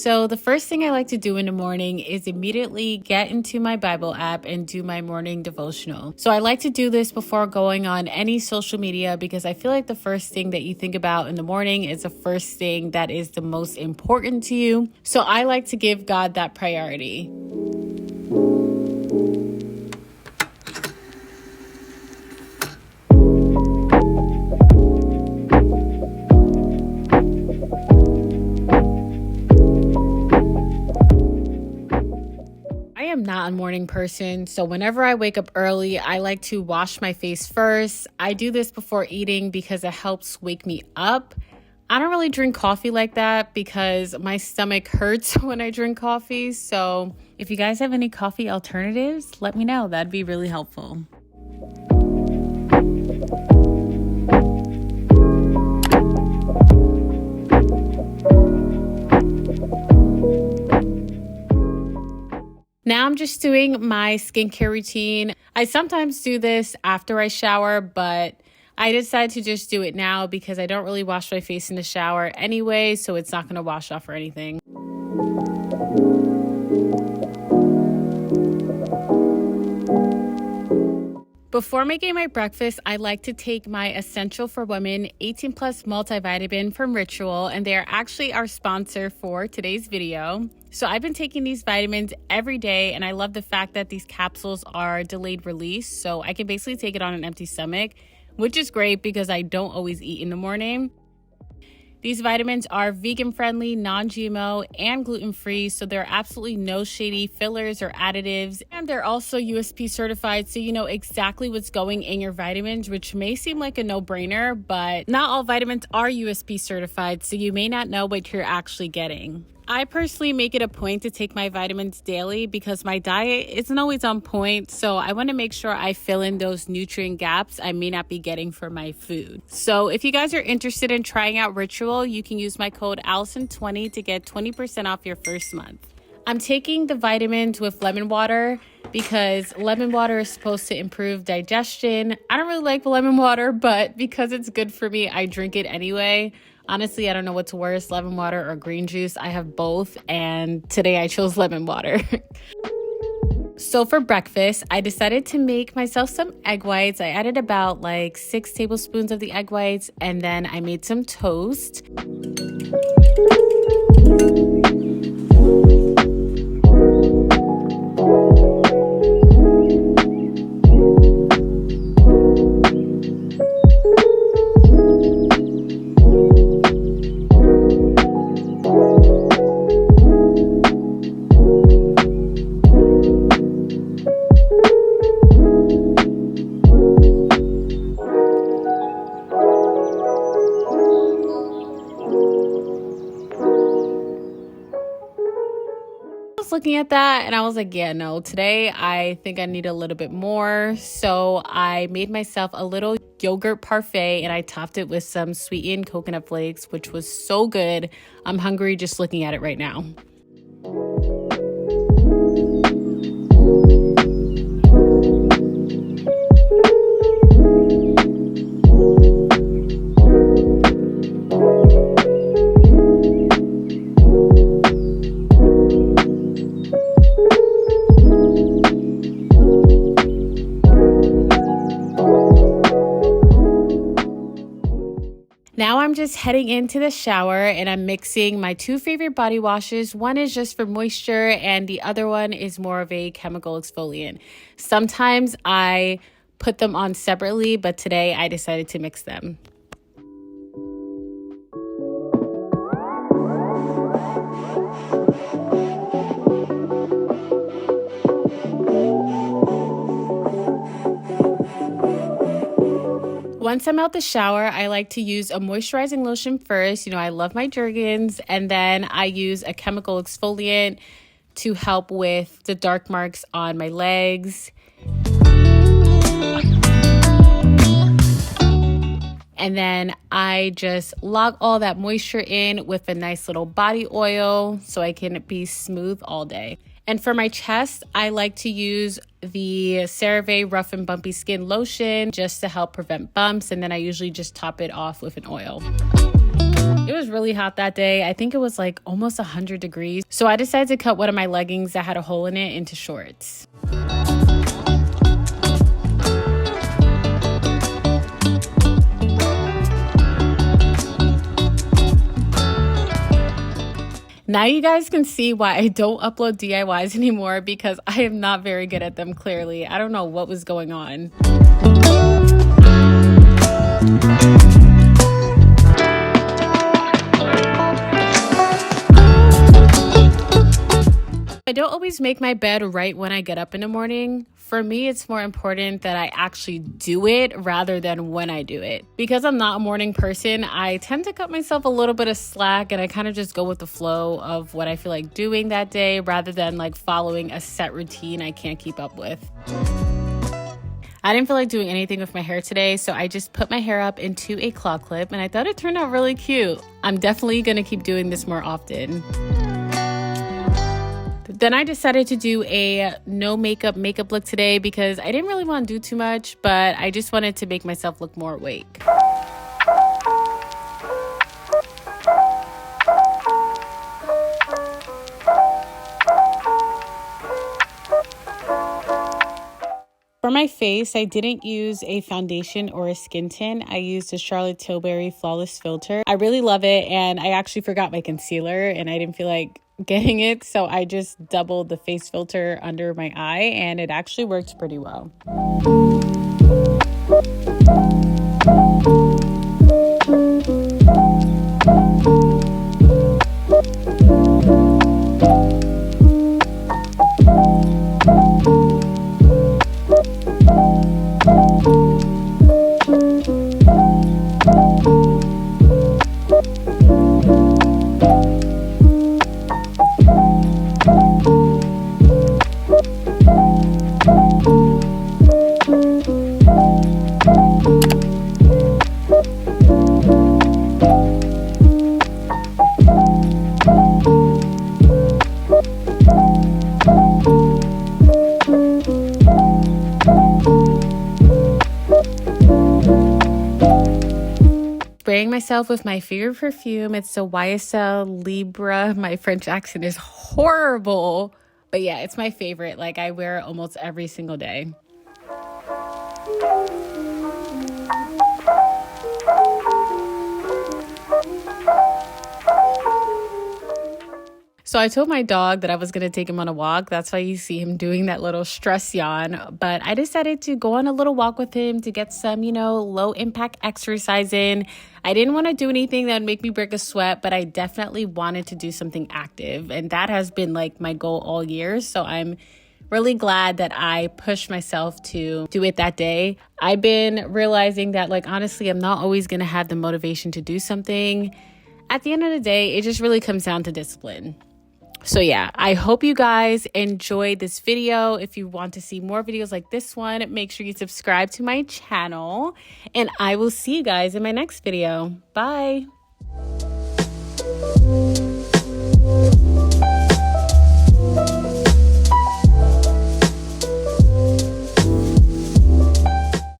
So the first thing I like to do in the morning is immediately get into my Bible app and do my morning devotional. So I like to do this before going on any social media because I feel like the first thing that you think about in the morning is the first thing that is the most important to you. So I like to give God that priority. I am not a morning person, so whenever I wake up early, I like to wash my face first. I do this before eating because it helps wake me up. I don't really drink coffee like that because my stomach hurts when I drink coffee. So if you guys have any coffee alternatives, let me know. That'd be really helpful. Now I'm just doing my skincare routine. I sometimes do this after I shower, but I decided to just do it now because I don't really wash my face in the shower anyway, so it's not going to wash off or anything. Before making my breakfast, I like to take my Essential for Women 18 Plus multivitamin from Ritual, and they are actually our sponsor for today's video. So I've been taking these vitamins every day, and I love the fact that these capsules are delayed release, so I can basically take it on an empty stomach, which is great because I don't always eat in the morning. These vitamins are vegan-friendly, non-GMO, and gluten-free, so there are absolutely no shady fillers or additives. And they're also USP certified, so you know exactly what's going in your vitamins, which may seem like a no-brainer, but not all vitamins are USP certified, so you may not know what you're actually getting. I personally make it a point to take my vitamins daily because my diet isn't always on point, so I want to make sure I fill in those nutrient gaps I may not be getting from my food. So if you guys are interested in trying out Ritual, you can use my code Allyson20 to get 20% off your first month. I'm taking the vitamins with lemon water because lemon water is supposed to improve digestion. I don't really like lemon water, but because it's good for me, I drink it anyway. Honestly, I don't know what's worse, lemon water or green juice. I have both, and today I chose lemon water. So for breakfast, I decided to make myself some egg whites. I added about 6 tablespoons of the egg whites, and then I made some toast. Looking at that and I was like, yeah, no, today I think I need a little bit more. So I made myself a little yogurt parfait and I topped it with some sweetened coconut flakes, which was so good. I'm hungry just looking at it right now. Now I'm just heading into the shower and I'm mixing my 2 favorite body washes. One is just for moisture and the other one is more of a chemical exfoliant. Sometimes I put them on separately, but today I decided to mix them. Once I'm out the shower, I like to use a moisturizing lotion first. You know, I love my Jergens, and then I use a chemical exfoliant to help with the dark marks on my legs. And then I just lock all that moisture in with a nice little body oil so I can be smooth all day. And for my chest, I like to use the CeraVe Rough and Bumpy Skin Lotion just to help prevent bumps. And then I usually just top it off with an oil. It was really hot that day. I think it was like almost 100 degrees. So I decided to cut one of my leggings that had a hole in it into shorts. Now you guys can see why I don't upload DIYs anymore, because I am not very good at them, clearly. I don't know what was going on. I don't always make my bed right when I get up in the morning. For me, it's more important that I actually do it rather than when I do it. Because I'm not a morning person, I tend to cut myself a little bit of slack, and I kind of just go with the flow of what I feel like doing that day rather than like following a set routine I can't keep up with. I didn't feel like doing anything with my hair today, so I just put my hair up into a claw clip, and I thought it turned out really cute. I'm definitely going to keep doing this more often. Then I decided to do a no makeup look today because I didn't really want to do too much, but I just wanted to make myself look more awake. For my face, I didn't use a foundation or a skin tint. I used a Charlotte Tilbury Flawless Filter. I really love it, and I actually forgot my concealer, and I didn't feel like getting it, so I just doubled the face filter under my eye, and it actually worked pretty well. Spraying myself with my favorite perfume. It's the YSL Libre. My French accent is horrible, but yeah, it's my favorite. Like, I wear it almost every single day. So I told my dog that I was going to take him on a walk. That's why you see him doing that little stress yawn. But I decided to go on a little walk with him to get some, low impact exercise in. I didn't want to do anything that would make me break a sweat, but I definitely wanted to do something active. And that has been like my goal all year. So I'm really glad that I pushed myself to do it that day. I've been realizing that, like, honestly, I'm not always going to have the motivation to do something. At the end of the day, it just really comes down to discipline. So yeah, I hope you guys enjoyed this video. If you want to see more videos like this one, make sure you subscribe to my channel, and I will see you guys in my next video. Bye.